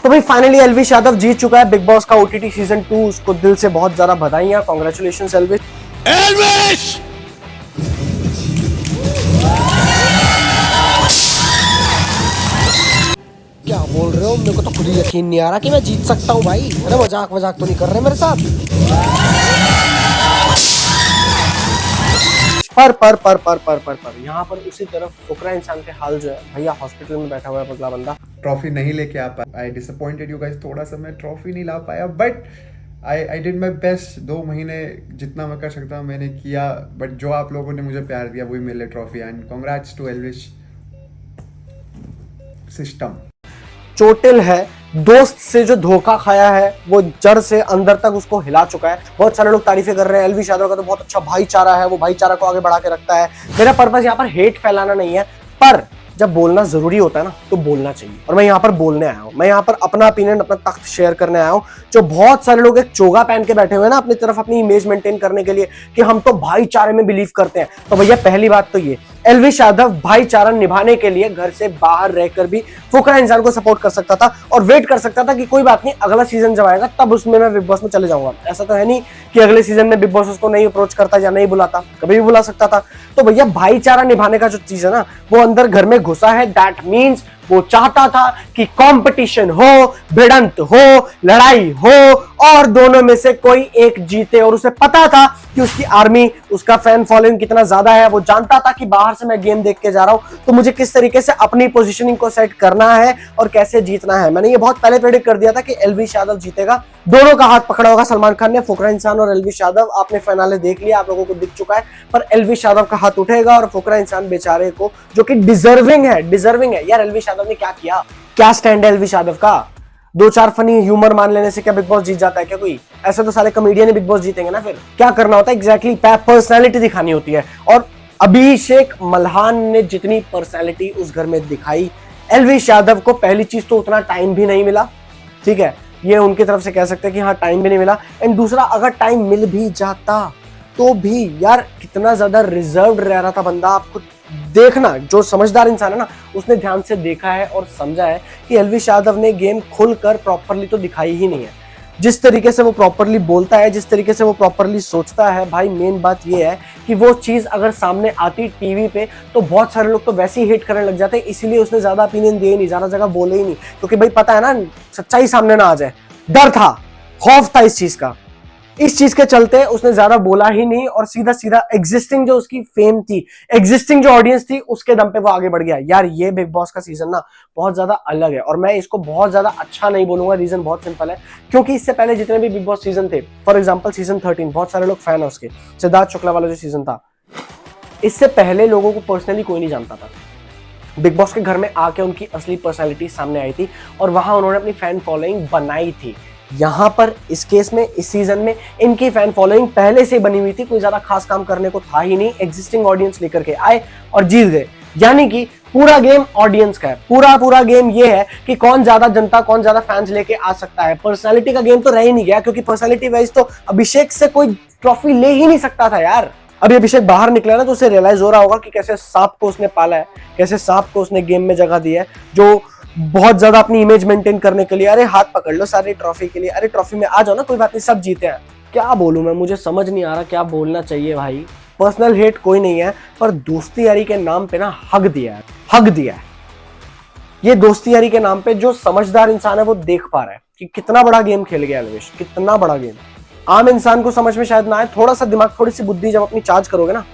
तो भाई फाइनली एल्विश यादव जीत चुका है बिग बॉस का ओटीटी सीजन 2। उसको दिल से बहुत ज्यादा बधाइयां, कांग्रेचुलेशंस एल्विश। एल्विश क्या बोल रहे हो? मेरे को तो खुद ही यकीन नहीं आ रहा कि मैं जीत सकता हूँ भाई। अरे मजाक मजाक तो नहीं कर रहे मेरे साथ? पर यहाँ पर उसी तरफ फुकरा इंसान के हाल जो है, भैया हॉस्पिटल में बैठा हुआ है पगला बंदा। ट्रॉफी नहीं लेके आ पाया। आई डिसअपॉइंटेड यू गाइस, थोड़ा सा मैं ट्रॉफी नहीं ला पाया, but I did my best. 2 महीने जितना मैं कर सकता हूँ मैंने किया, बट जो आप लोगों ने मुझे प्यार दिया वही मिले trophy. And congrats to Elvish system. चोटिल है, दोस्त से जो धोखा खाया है वो जड़ से अंदर तक उसको हिला चुका है। बहुत सारे लोग तारीफें कर रहे हैं। एल्विश यादव का तो बहुत अच्छा भाईचारा है, वो भाईचारा को आगे बढ़ा के रखता है। मेरा पर्पस यहाँ पर हेट फैलाना नहीं है, पर जब बोलना जरूरी होता है ना तो बोलना चाहिए। और मैं यहाँ पर बोलने आया हूँ, मैं यहाँ पर अपना ओपिनियन, अपना तख्त शेयर करने आया हूँ। जो बहुत सारे लोग एक चोगा पहन के बैठे हुए हैं ना अपनी तरफ, अपनी इमेज मेंटेन करने के लिए कि हम तो भाईचारे में बिलीव करते हैं। तो भैया पहली बात तो ये, एल्विश यादव भाईचारा निभाने के लिए घर से बाहर रहकर भी फुकरा इंसान को सपोर्ट कर सकता था और वेट कर सकता था कि कोई बात नहीं, अगला सीजन जब आएगा तब उसमें मैं बिग बॉस में चले जाऊंगा। ऐसा तो है नहीं कि अगले सीजन में बिग बॉस उसको नहीं अप्रोच करता या नहीं बुलाता, कभी भी बुला सकता था। तो भैया भाईचारा निभाने का जो चीज है ना वो अंदर घर में घुसा है। दैट मीन्स वो चाहता था कि कंपटीशन हो, भिड़ंत हो, लड़ाई हो और दोनों में से कोई एक जीते। और उसे पता था कि उसकी आर्मी, उसका फैन फॉलोइंग कितना ज्यादा है। वो जानता था कि बाहर से मैं गेम देख के जा रहा हूं तो मुझे किस तरीके से अपनी पोजीशनिंग को सेट करना है और कैसे जीतना है। मैंने ये बहुत पहले प्रेडिक्ट कर दिया था कि एल्विश यादव जीतेगा। दोनों का हाथ पकड़ा होगा सलमान खान ने, फुकरा इंसान और एल्विश यादव। आपने फाइनल देख लिया, आप लोगों को दिख चुका है, पर एल्विश यादव का हाथ उठेगा और फुकरा इंसान बेचारे को, जो कि डिजर्विंग है यार। एल्विश यादव ने क्या किया, क्या स्टैंड है एल्विश यादव का? 2-4 फनी ह्यूमर मान लेने से क्या बिग बॉस जीत जाता है क्या कोई? ऐसे तो सारे कॉमेडियन बिग बॉस जीतेंगे ना। फिर क्या करना होता है एग्जैक्टली? पर्सनालिटी दिखानी होती है। और अभिषेक मल्हान ने जितनी पर्सनालिटी उस घर में दिखाई, एल्विश यादव को पहली चीज तो उतना टाइम भी नहीं मिला। ठीक है, ये उनकी तरफ से कह सकते हैं कि हाँ टाइम भी नहीं मिला। एंड दूसरा, अगर टाइम मिल भी जाता तो भी यार कितना ज्यादा रिजर्व्ड रह रहा था बंदा। आपको देखना, जो समझदार इंसान है ना उसने ध्यान से देखा है और समझा है कि एल्विश यादव ने गेम खुलकर प्रॉपरली तो दिखाई ही नहीं है। जिस तरीके से वो प्रॉपरली बोलता है, जिस तरीके से वो प्रॉपरली सोचता है, भाई मेन बात ये है कि वो चीज अगर सामने आती टीवी पे तो बहुत सारे लोग तो वैसे ही हेट करने लग जाते हैं। इसीलिए उसने ज्यादा ओपिनियन दिए नहीं, ज्यादा जगह बोले ही नहीं, क्योंकि भाई पता है ना सच्चाई सामने ना आ जाए। डर था, खौफ था इस चीज का। इस चीज के चलते उसने ज्यादा बोला ही नहीं और सीधा सीधा एग्जिस्टिंग जो उसकी फेम थी, एग्जिस्टिंग जो ऑडियंस थी, उसके दम पे वो आगे बढ़ गया। यार ये बिग बॉस का सीजन ना बहुत ज्यादा अलग है और मैं इसको बहुत ज्यादा अच्छा नहीं बोलूंगा। रीजन बहुत सिंपल है, क्योंकि इससे पहले जितने भी बिग बॉस सीजन थे, फॉर एग्जाम्पल सीजन 13, बहुत सारे लोग फैन है उसके, सिद्धार्थ शुक्ला वाला जो सीजन था, इससे पहले लोगों को पर्सनली कोई नहीं जानता था। बिग बॉस के घर में आके उनकी असली पर्सनैलिटी सामने आई थी और वहां उन्होंने अपनी फैन फॉलोइंग बनाई थी। यहां पर इस केस में, इस सीजन में इनकी फैन फॉलोइंग पहले से बनी हुई थी, कोई ज्यादा खास काम करने को था ही नहीं। एग्जिस्टिंग ऑडियंस लेकर के आए और जीत गए। यानी कि पूरा गेम ऑडियंस का है। पूरा गेम ये है कि कौन ज्यादा जनता, कौन ज्यादा फैंस लेके आ सकता है। पर्सनालिटी का गेम तो रह ही नहीं गया, क्योंकि पर्सनालिटी वाइज तो अभिषेक से कोई ट्रॉफी ले ही नहीं सकता था यार। अभी अभिषेक बाहर निकला ना तो उसे रियलाइज हो रहा होगा कि कैसे सांप को उसने पाला है, कैसे सांप को उसने गेम में जगह दी है, जो बहुत ज्यादा अपनी इमेज मेंटेन करने के लिए, अरे हाथ पकड़ लो सारे ट्रॉफी के लिए, अरे ट्रॉफी में आ जाओ ना, कोई बात नहीं, सब जीते हैं। क्या बोलूं मैं, मुझे समझ नहीं आ रहा क्या बोलना चाहिए भाई। पर्सनल हेट कोई नहीं है, पर दोस्ती यारी के नाम पे ना हक दिया है। ये दोस्ती यारी के नाम पे जो समझदार इंसान है वो देख पा रहा है कि कितना बड़ा गेम खेल गया एल्विश, कितना बड़ा गेम। आम इंसान को समझ में शायद ना आए, थोड़ा सा दिमाग, थोड़ी सी बुद्धि जब अपनी चार्ज करोगे ना,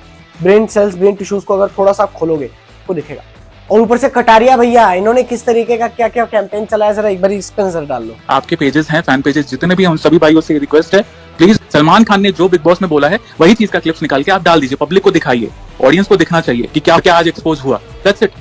ब्रेन सेल्स, ब्रेन टिश्यूज को अगर थोड़ा सा खोलोगे तो दिखेगा। और ऊपर से कटारिया भैया, इन्होंने किस तरीके का क्या क्या कैंपेन चलाया, जरा एक बार इस पे नजर डाल लो। आपके पेजेस हैं, फैन पेजेस जितने भी, हम सभी भाइयों से रिक्वेस्ट है, प्लीज सलमान खान ने जो बिग बॉस में बोला है वही चीज का क्लिप्स निकाल के आप डाल दीजिए, पब्लिक को दिखाइए, ऑडियंस को दिखना चाहिए कि क्या क्या आज एक्सपोज हुआ। That's it.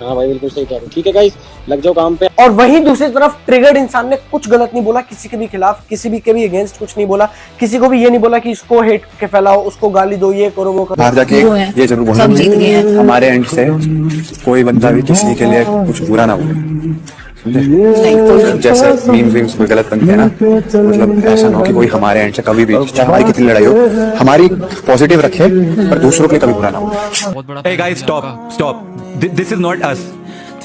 हाँ भाई बिल्कुल सही कह रहे हो। ठीक है गाइस, लग जाओ काम पे। और वहीं दूसरी तरफ ट्रिगर्ड इंसान ने कुछ गलत नहीं बोला, किसी के भी खिलाफ, किसी भी के भी अगेंस्ट कुछ नहीं बोला, किसी को भी ये नहीं बोला कि इसको हेट के फैलाओ, उसको गाली दो, ये करो, वो करो। बाहर जाके ये जरूर बोलना, हमारे एंड से कोई बंदा भी किसी के लिए कुछ बुरा ना बोले, समझे? जैसे मीम्स कोई गलत बनते हैं ना, मतलब ऐसा ना हो कि कोई हमारे एंड से कभी भी, चाहे हमारी कितनी लड़ाई हो, हमारी पॉजिटिव रखे पर दूसरों के लिए कभी बुरा ना हो। Hey guys, stop. This is not us.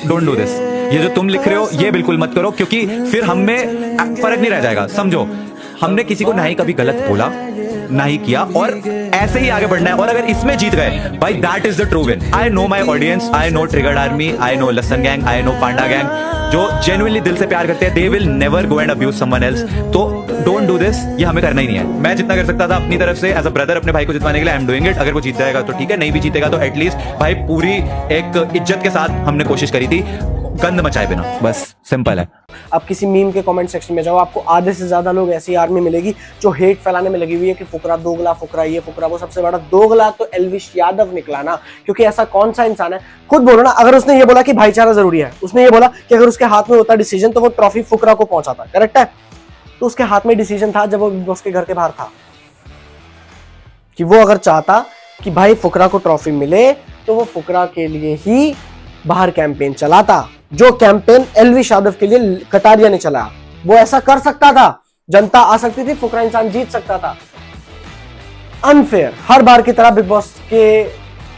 Don't do this. ये जो तुम लिख रहे हो ये बिल्कुल मत करो, क्योंकि फिर हम में फर्क नहीं रह जाएगा। समझो, हमने किसी को ना ही कभी गलत बोला ना ही किया, और ऐसे ही आगे बढ़ना है। और अगर इसमें जीत गए भाई, that is the true win. I know my audience, I know triggered army, I know लसन gang, I know panda gang, जो जेन्युइनली दिल से प्यार करते हैं, they will never go and abuse someone else. तो डोंट डू दिस, ये हमें करना ही नहीं है। मैं जितना कर सकता था अपनी तरफ से एज अ ब्रदर अपने भाई को जितवाने के लिए, आई एम डूइंग इट। अगर वो जीत जाएगा तो ठीक है, नहीं भी जीतेगा तो एटलीस्ट भाई पूरी एक इज्जत के साथ हमने कोशिश करी थी, गंद मचाए बिना, बस सिंपल है। आप किसी मीम के कमेंट सेक्शन में जाओ, आपको आधे से ज्यादा लोग ऐसी आर्मी मिलेगी जो हेट फैलाने में लगी हुई है कि फुकरा दोगला, फुकरा ये, फुकरा वो। सबसे बड़ा दोगला तो एल्विश यादव निकला ना, क्योंकि ऐसा कौन सा इंसान है, खुद बोलो ना। अगर उसने ये बोला कि भाईचारा जरूरी है, उसने ये बोला कि अगर उसके हाथ में होता डिसीजन तो वो ट्रॉफी फुकरा को पहुंचाता, करेक्ट है? तो उसके हाथ में डिसीजन था जब वो बिग बॉस के घर के बाहर था, कि वो अगर चाहता कि भाई फुकरा को ट्रॉफी मिले तो वो फुकरा के लिए ही बाहर कैंपेन चलाता, जो कैंपेन एल्विश यादव के लिए कटारिया ने चलाया। वो ऐसा कर सकता था, जनता आ सकती थी, फुकरा इंसान जीत सकता था। अनफेयर, हर बार की तरह बिग बॉस के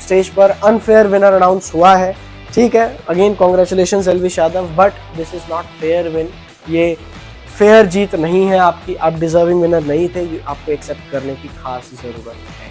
स्टेज पर अनफेयर विनर अनाउंस हुआ है, ठीक है। Again congratulations Elvish Yadav, but this is not fair win. ये फेयर जीत नहीं है आपकी, आप डिजर्विंग विनर नहीं थे, आपको एक्सेप्ट करने की खास जरूरत है।